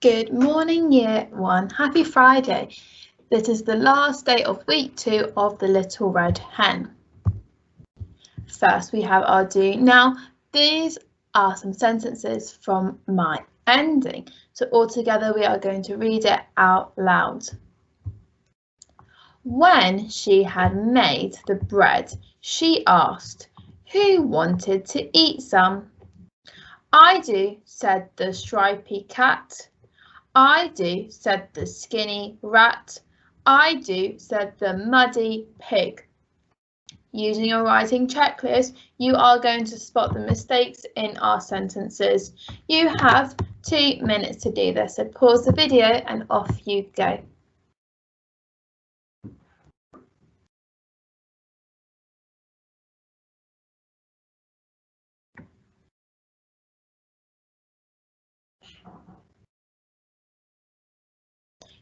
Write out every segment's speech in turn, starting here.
Good morning, Year 1. Happy Friday. This is the last day of week 2 of the Little Red Hen. First, we have our do. Now, these are some sentences from my ending. So altogether, we are going to read it out loud. When she had made the bread, she asked, "Who wanted to eat some?" "I do," said the stripy cat. "I do," said the skinny rat. "I do," said the muddy pig. Using your writing checklist, you are going to spot the mistakes in our sentences. You have 2 minutes to do this, so pause the video and off you go.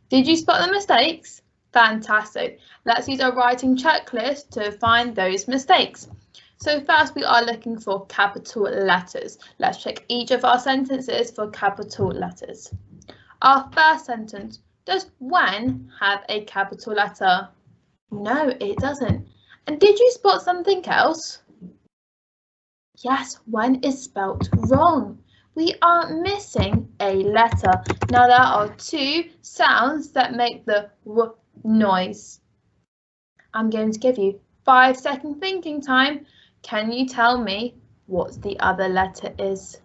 Did you spot the mistakes? Fantastic. Let's use our writing checklist to find those mistakes. So first we are looking for capital letters. Let's check each of our sentences for capital letters. Our first sentence, does when have a capital letter? No, it doesn't. And did you spot something else? Yes, when is spelt wrong. We are missing a letter. Now there are 2 sounds that make the w noise. I'm going to give you 5-second thinking time. Can you tell me what the other letter is?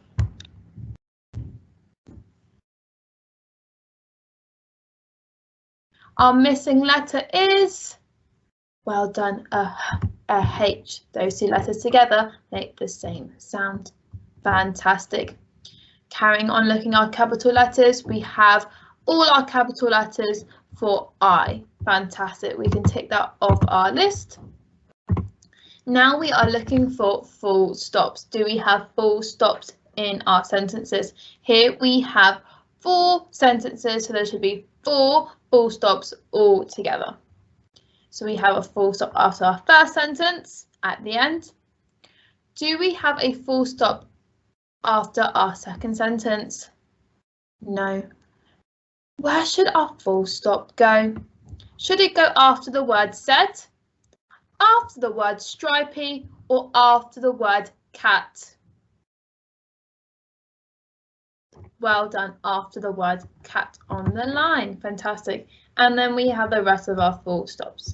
Our missing letter is, well done, a H. Those 2 letters together make the same sound. Fantastic. Carrying on looking at our capital letters, we have all our capital letters for I. Fantastic, we can tick that off our list. Now we are looking for full stops. Do we have full stops in our sentences? Here we have 4 sentences, so there should be 4 full stops all together. So we have a full stop after our first sentence at the end. Do we have a full stop after our second sentence? No. Where should our full stop go? Should it go after the word said, after the word stripy, or after the word cat? Well done, after the word cat on the line. Fantastic. And then we have the rest of our full stops.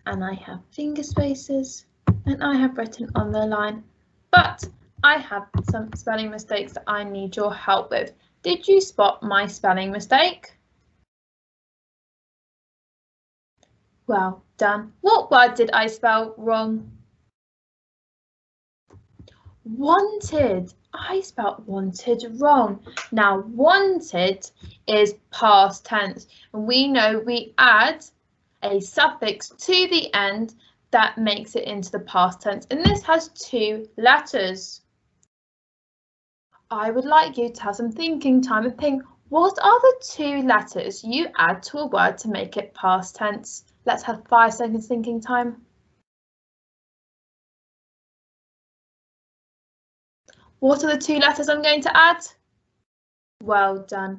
And I have finger spaces, and I have written on the line, but I have some spelling mistakes that I need your help with. Did you spot my spelling mistake? Well done. What word did I spell wrong? Wanted. I spelled wanted wrong. Now wanted is past tense, and we know we add a suffix to the end that makes it into the past tense, and this has 2 letters. I would like you to have some thinking time and think, what are the 2 letters you add to a word to make it past tense? Let's have 5 seconds thinking time. What are the 2 letters I'm going to add? Well done.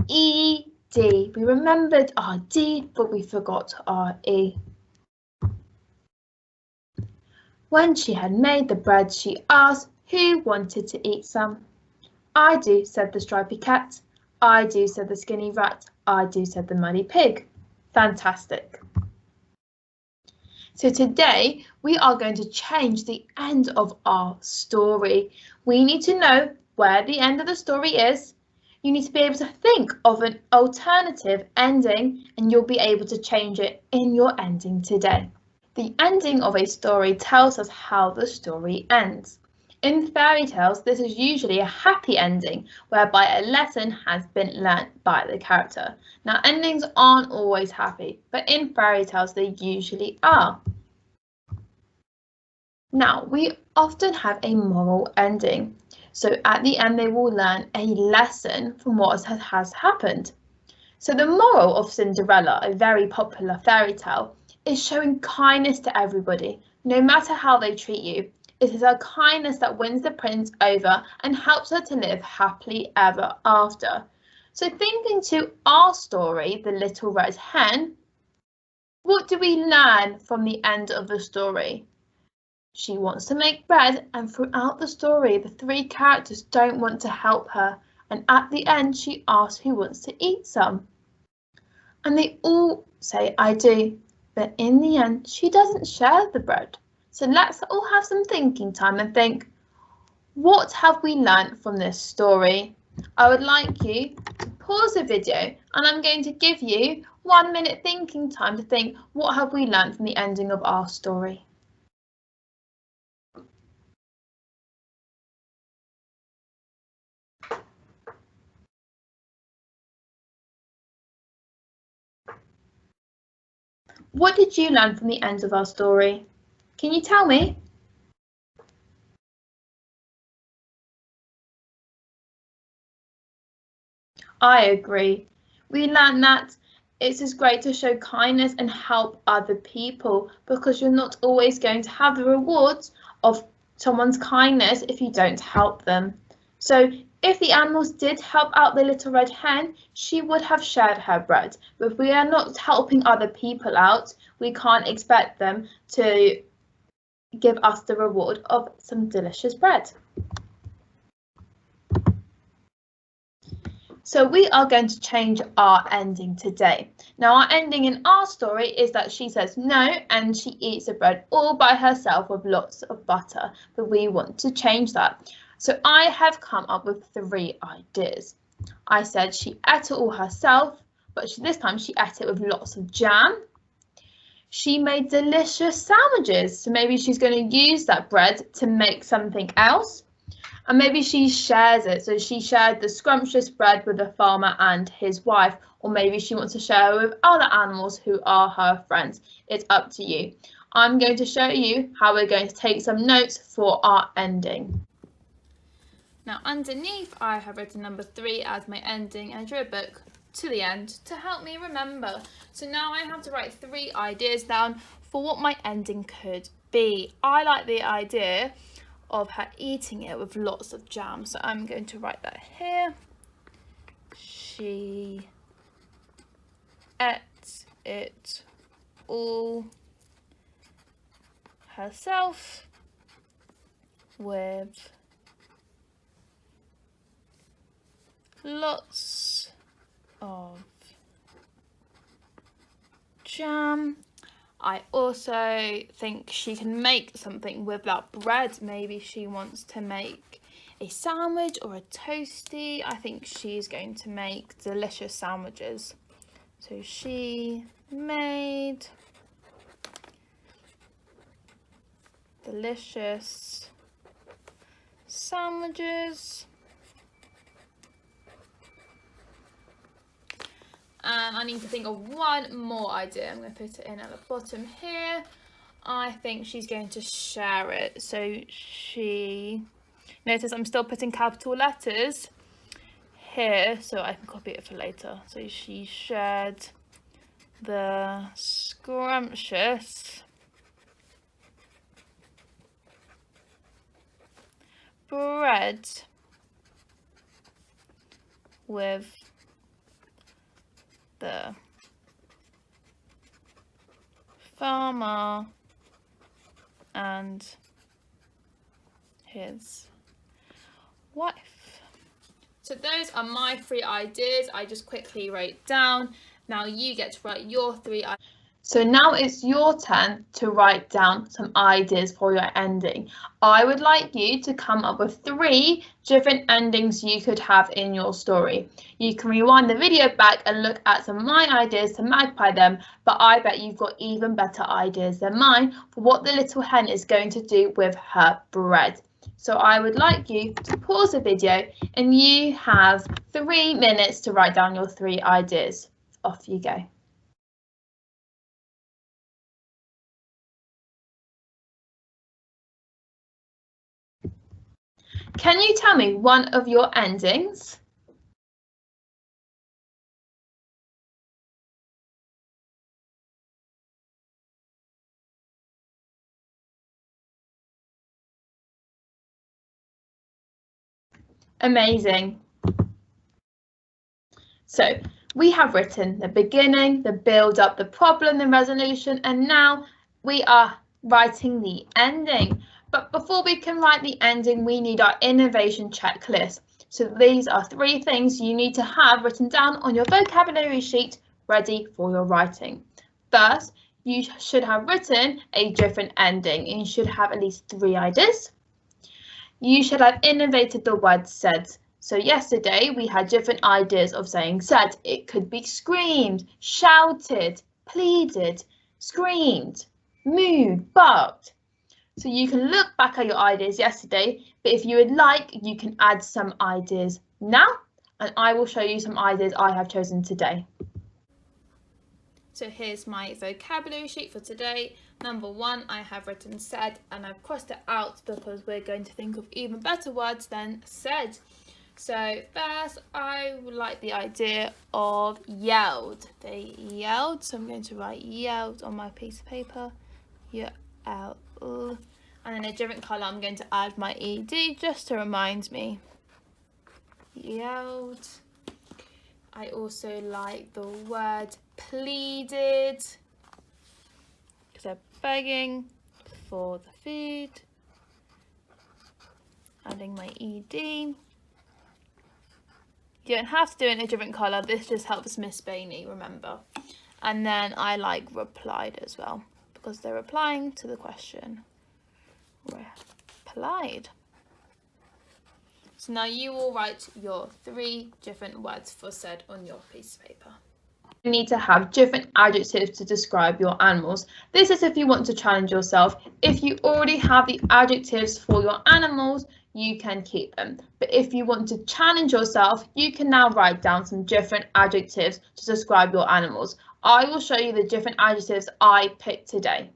E-D. We remembered our D, but we forgot our E. When she had made the bread, she asked who wanted to eat some. I do, said the stripy cat. I do, said the skinny rat. I do, said the muddy pig. Fantastic. So today we are going to change the end of our story. We need to know where the end of the story is. You need to be able to think of an alternative ending, and you'll be able to change it in your ending today. The ending of a story tells us how the story ends. In fairy tales, this is usually a happy ending, whereby a lesson has been learnt by the character. Now, endings aren't always happy, but in fairy tales, they usually are. Now, we often have a moral ending. So at the end, they will learn a lesson from what has happened. So the moral of Cinderella, a very popular fairy tale, is showing kindness to everybody, no matter how they treat you. It is her kindness that wins the prince over and helps her to live happily ever after. So thinking to our story, The Little Red Hen, what do we learn from the end of the story? She wants to make bread, and throughout the story, the three characters don't want to help her, and at the end, she asks who wants to eat some. And they all say, I do, but in the end, she doesn't share the bread. So let's all have some thinking time and think, what have we learnt from this story? I would like you to pause the video and I'm going to give you 1 minute thinking time to think, what have we learnt from the ending of our story? What did you learn from the end of our story? Can you tell me? I agree. We learned that it's just great to show kindness and help other people because you're not always going to have the rewards of someone's kindness if you don't help them. So if the animals did help out the little red hen, she would have shared her bread. But if we are not helping other people out, we can't expect them to give us the reward of some delicious bread. So we are going to change our ending today. Now our ending in our story is that she says no and she eats the bread all by herself with lots of butter, but we want to change that. So I have come up with 3 ideas. I said she ate it all herself, but this time she ate it with lots of jam. She made delicious sandwiches, so maybe she's going to use that bread to make something else. And maybe she shares it. So she shared the scrumptious bread with the farmer and his wife, or maybe she wants to share it with other animals who are her friends. It's up to you. I'm going to show you how we're going to take some notes for our ending. Now underneath I have written number 3 as my ending and I drew a book to the end to help me remember. So now I have to write 3 ideas down for what my ending could be. I like the idea of her eating it with lots of jam, so I'm going to write that here. She ate it all herself with lots of jam. I also think she can make something with that bread. Maybe she wants to make a sandwich or a toastie. I think she's going to make delicious sandwiches. So she made delicious sandwiches. And I need to think of one more idea. I'm going to put it in at the bottom here. I think she's going to share it. So she, notice I'm still putting capital letters here so I can copy it for later. So she shared the scrumptious bread with the farmer and his wife. So those are my 3 ideas I just quickly wrote down. Now you get to write your 3 ideas. So now it's your turn to write down some ideas for your ending. I would like you to come up with 3 different endings you could have in your story. You can rewind the video back and look at some of my ideas to magpie them, but I bet you've got even better ideas than mine for what the little hen is going to do with her bread. So I would like you to pause the video and you have 3 minutes to write down your 3 ideas. Off you go. Can you tell me one of your endings? Amazing. So we have written the beginning, the build up, the problem, the resolution, and now we are writing the ending. But before we can write the ending, we need our innovation checklist. So these are 3 things you need to have written down on your vocabulary sheet ready for your writing. First, you should have written a different ending and you should have at least 3 ideas. You should have innovated the word said. So yesterday we had different ideas of saying said. It could be screamed, shouted, pleaded, screamed, mooed, barked. So you can look back at your ideas yesterday, but if you would like, you can add some ideas now, and I will show you some ideas I have chosen today. So here's my vocabulary sheet for today. Number 1, I have written said, and I've crossed it out because we're going to think of even better words than said. So first, I would like the idea of yelled. They yelled, so I'm going to write yelled on my piece of paper. And in a different colour, I'm going to add my ED just to remind me. Yelled. I also like the word pleaded, because they're begging for the food. Adding my ED. You don't have to do it in a different colour, this just helps Miss Bainey remember. And then I like replied as well, because they're replying to the question. Replied. So now you will write your 3 different words for said on your piece of paper. You need to have different adjectives to describe your animals. This is if you want to challenge yourself. If you already have the adjectives for your animals, you can keep them. But if you want to challenge yourself, you can now write down some different adjectives to describe your animals. I will show you the different adjectives I picked today.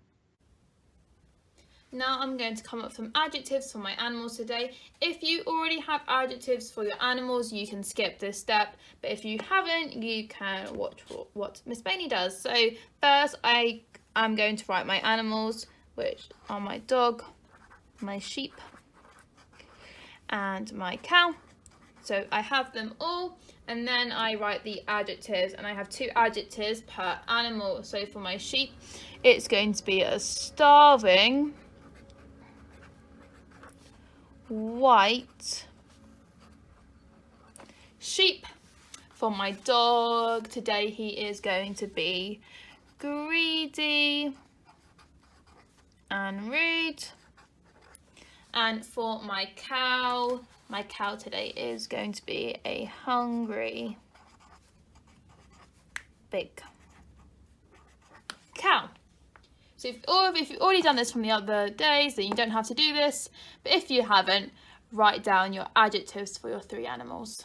Now I'm going to come up with some adjectives for my animals today. If you already have adjectives for your animals, you can skip this step. But if you haven't, you can watch what Miss Bainey does. So first, I am going to write my animals, which are my dog, my sheep, and my cow. So I have them all, and then I write the adjectives, and I have 2 adjectives per animal. So for my sheep, it's going to be a starving, white sheep. For my dog today, he is going to be greedy and rude. And for my cow today is going to be a hungry big cow. So if you've already done this from the other days, then you don't have to do this. But if you haven't, write down your adjectives for your 3 animals.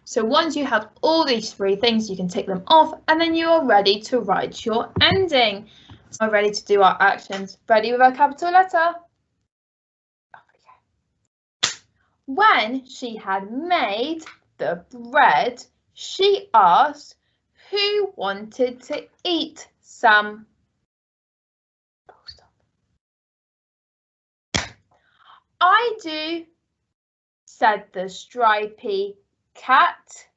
So once you have all these 3 things, you can tick them off, and then you are ready to write your ending. So we're ready to do our actions. Ready with our capital letter? When she had made the bread, she asked who wanted to eat some. I do, said the stripy cat.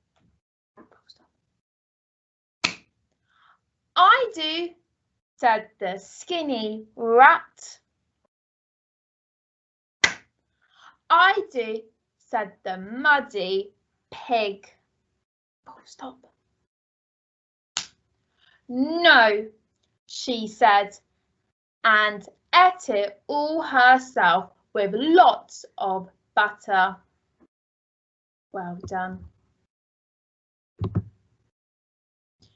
I do, said the skinny rat. I do, said the muddy pig. Stop. No, she said, and ate it all herself with lots of butter. Well done.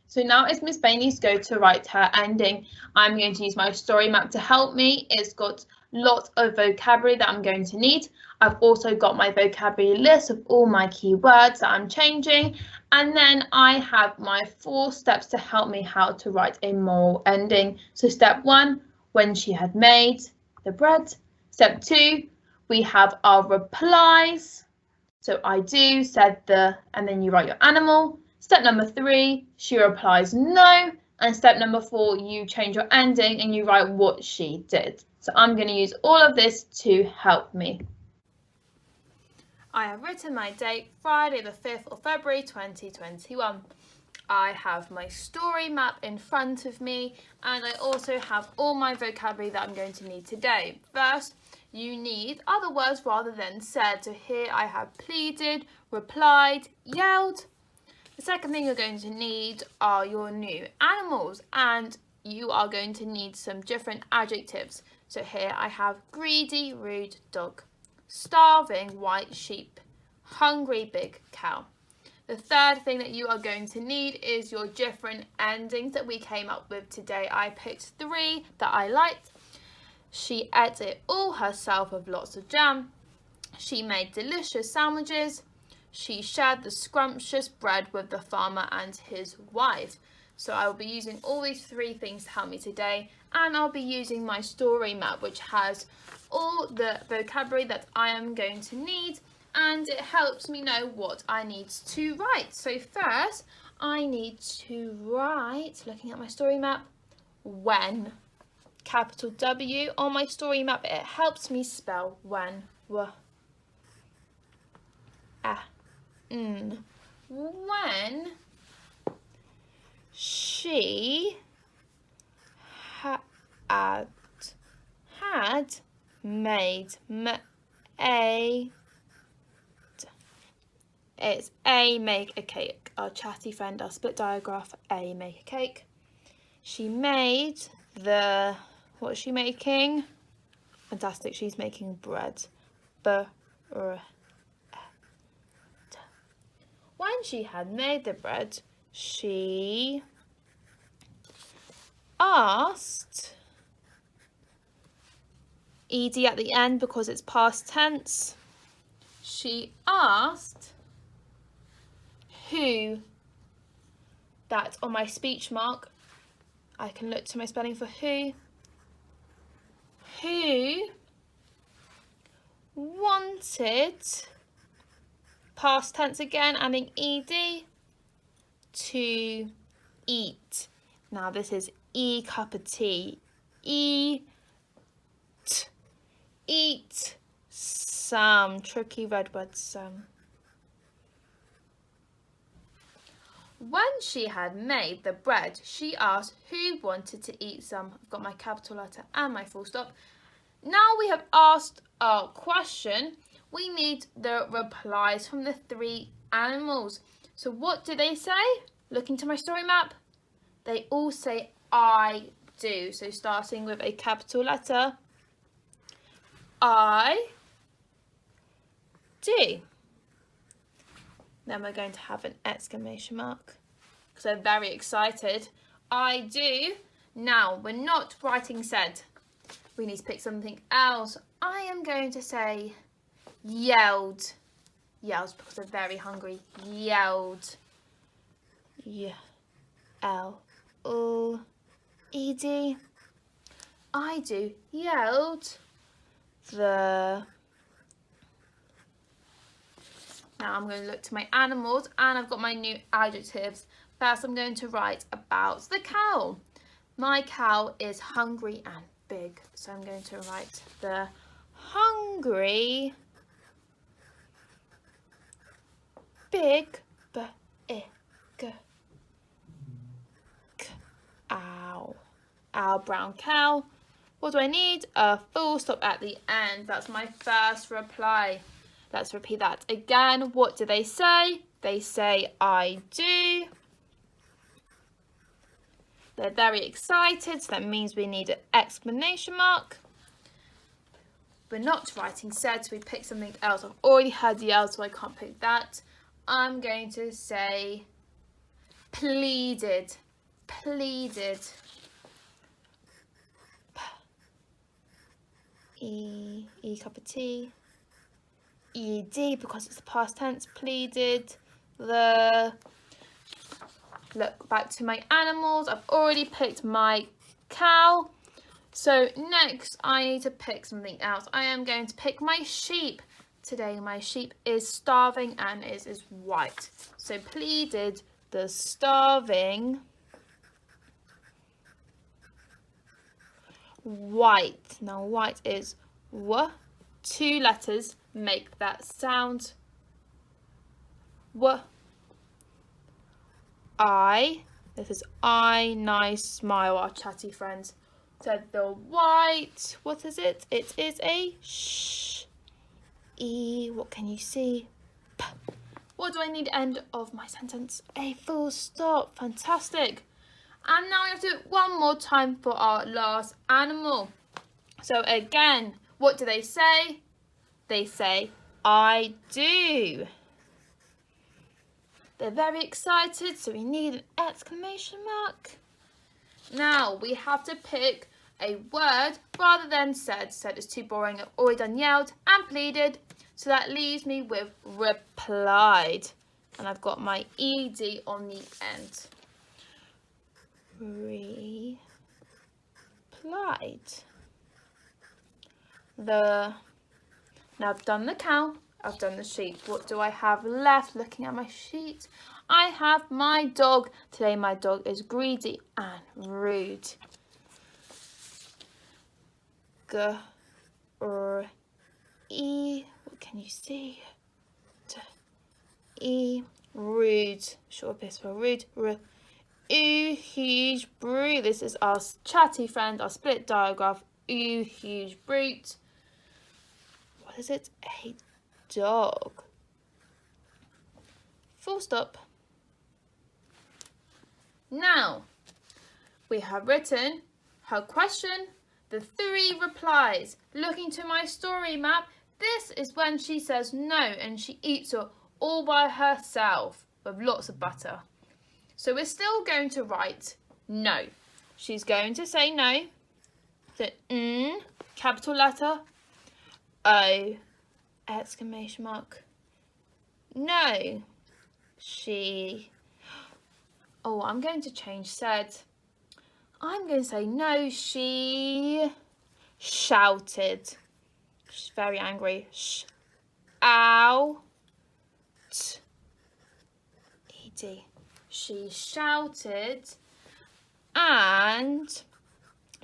So now it's Miss Bainey's go to write her ending. I'm going to use my story map to help me. It's got lots of vocabulary that I'm going to need. I've also got my vocabulary list of all my key words that I'm changing. And then I have my 4 steps to help me how to write a moral ending. So step 1, when she had made the bread. Step 2, we have our replies. So I do, said the, and then you write your animal. Step number 3, she replies no. And step number 4, you change your ending and you write what she did. So I'm going to use all of this to help me. I have written my date, Friday the 5th of February 2021. I have my story map in front of me, and I also have all my vocabulary that I'm going to need today. First, you need other words rather than said. So here I have pleaded, replied, yelled. The second thing you're going to need are your new animals, and you are going to need some different adjectives. So here I have greedy, rude dog, starving, white sheep, hungry, big cow. The third thing that you are going to need is your different endings that we came up with today. I picked 3 that I liked. She ate it all herself with lots of jam. She made delicious sandwiches. She shared the scrumptious bread with the farmer and his wife. So I will be using all these 3 things to help me today, and I'll be using my story map, which has all the vocabulary that I am going to need, and it helps me know what I need to write. So first, I need to write, looking at my story map, when. Capital W on my story map, it helps me spell when. When she had made it's A, make a cake. Our chatty friend, our split diagraph, A, make a cake. She made what is she making? Fantastic, she's making bread. When she had made the bread, she asked, ed at the end because it's past tense. She asked who, that on my speech mark, I can look to my spelling for who wanted, past tense again, adding ed, to eat. Now this is E cup of tea. Eat some. Tricky red word some. When she had made the bread, she asked who wanted to eat some. I've got my capital letter and my full stop. Now we have asked our question, we need the replies from the 3 animals. So what do they say? Looking to my story map, they all say I do. So starting with a capital letter, I do. Then we're going to have an exclamation mark because they're very excited. I do. Now we're not writing said. We need to pick something else. I am going to say yelled. Yelled because they're very hungry. Yelled. L-O-E-D. I do. Yelled. Now I'm going to look to my animals, and I've got my new adjectives. First I'm going to write about the cow. My cow is hungry and big. So I'm going to write the hungry, big, our brown cow. What do I need? A full stop at the end. That's my first reply. Let's repeat that again. What do they say? They say I do. They're very excited, so that means we need an exclamation mark. We're not writing said, so we pick something else. I've already heard yell, so I can't pick that. I'm going to say pleaded. Pleaded. E cup of tea. ED because it's the past tense. Pleaded. Look back to my animals. I've already picked my cow. So next I need to pick something else. I am going to pick my sheep. Today my sheep is starving and is white. So pleaded the starving white. Now white is W. 2 letters make that sound. This is I, nice smile, our chatty friends. Said the white, what is it? It is a sh. E, what can you see? P. What do I need end of my sentence? A full stop, fantastic. And now we have to do it one more time for our last animal. So again, what do they say? They say, I do. They're very excited, so we need an exclamation mark. Now we have to pick a word rather than said. Said is too boring. I've already done yelled and pleaded. So that leaves me with replied. And I've got my ED on the end. Replied. Now I've done the cow. I've done the sheep. What do I have left looking at my sheet? I have my dog. Today my dog is greedy and rude. What can you see? Rude. Short bit for rude. Huge brute. This is our chatty friend, our split diagraph. Huge brute. What is it? A dog. Full stop. Now, we have written her question, the 3 replies. Looking to my story map, this is when she says no and she eats it all by herself with lots of butter. So we're still going to write no. She's going to say no. The N, capital letter, O, exclamation mark. No, she. Oh, I'm going to change said. I'm going to say no, she shouted. She's very angry. Ow. Ed. She shouted. And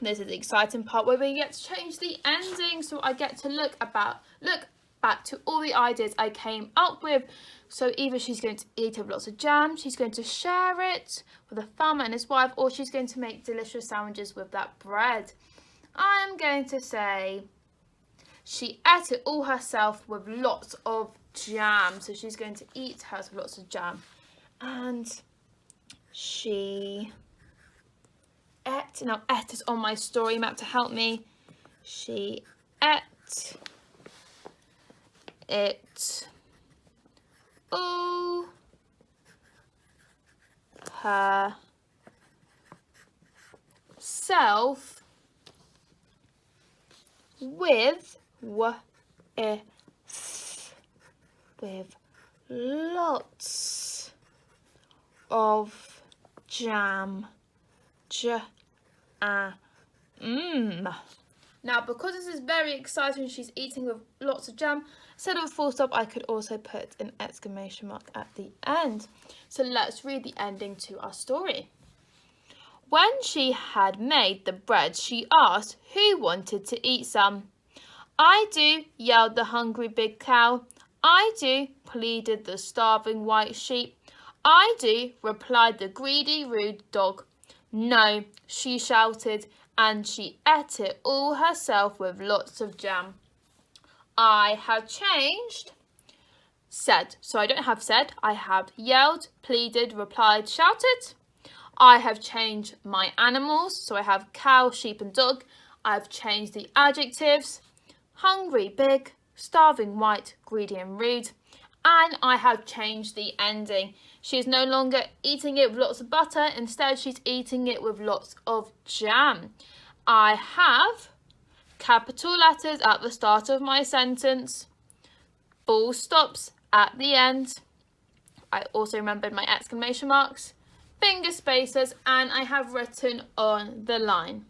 this is the exciting part where we get to change the ending. So I get to look back to all the ideas I came up with. So either she's going to eat up lots of jam, she's going to share it with a farmer and his wife, or she's going to make delicious sandwiches with that bread. I'm going to say she ate it all herself with lots of jam. So she's going to eat hers with lots of jam. And she ate. Now ate is on my story map to help me. She ate it all herself with lots of jam. Now, because this is very exciting, she's eating with lots of jam. Instead of a full stop, I could also put an exclamation mark at the end. So let's read the ending to our story. When she had made the bread, she asked who wanted to eat some. I do, yelled the hungry big cow. I do, pleaded the starving white sheep. I do, replied the greedy rude dog. No, she shouted, and she ate it all herself with lots of jam. I have changed said. So I don't have said, I have yelled, pleaded, replied, shouted. I have changed my animals. So I have cow, sheep and dog. I've changed the adjectives. Hungry, big, starving, white, greedy and rude. And I have changed the ending. She is no longer eating it with lots of butter. Instead, she's eating it with lots of jam. I have capital letters at the start of my sentence. Full stops at the end. I also remembered my exclamation marks, finger spaces, and I have written on the line.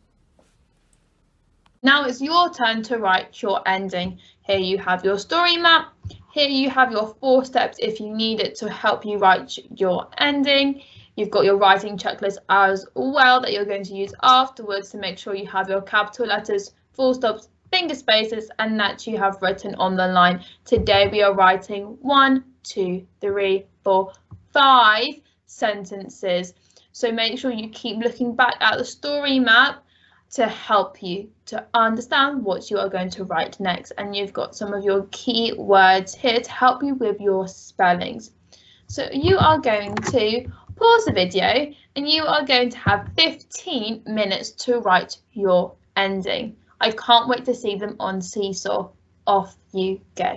Now it's your turn to write your ending. Here you have your story map. Here you have your 4 steps if you need it to help you write your ending. You've got your writing checklist as well that you're going to use afterwards to make sure you have your capital letters, full stops, finger spaces, and that you have written on the line. Today we are writing 1, 2, 3, 4, 5 sentences. So make sure you keep looking back at the story map to help you to understand what you are going to write next. And you've got some of your key words here to help you with your spellings. So you are going to pause the video and you are going to have 15 minutes to write your ending. I can't wait to see them on Seesaw. Off you go.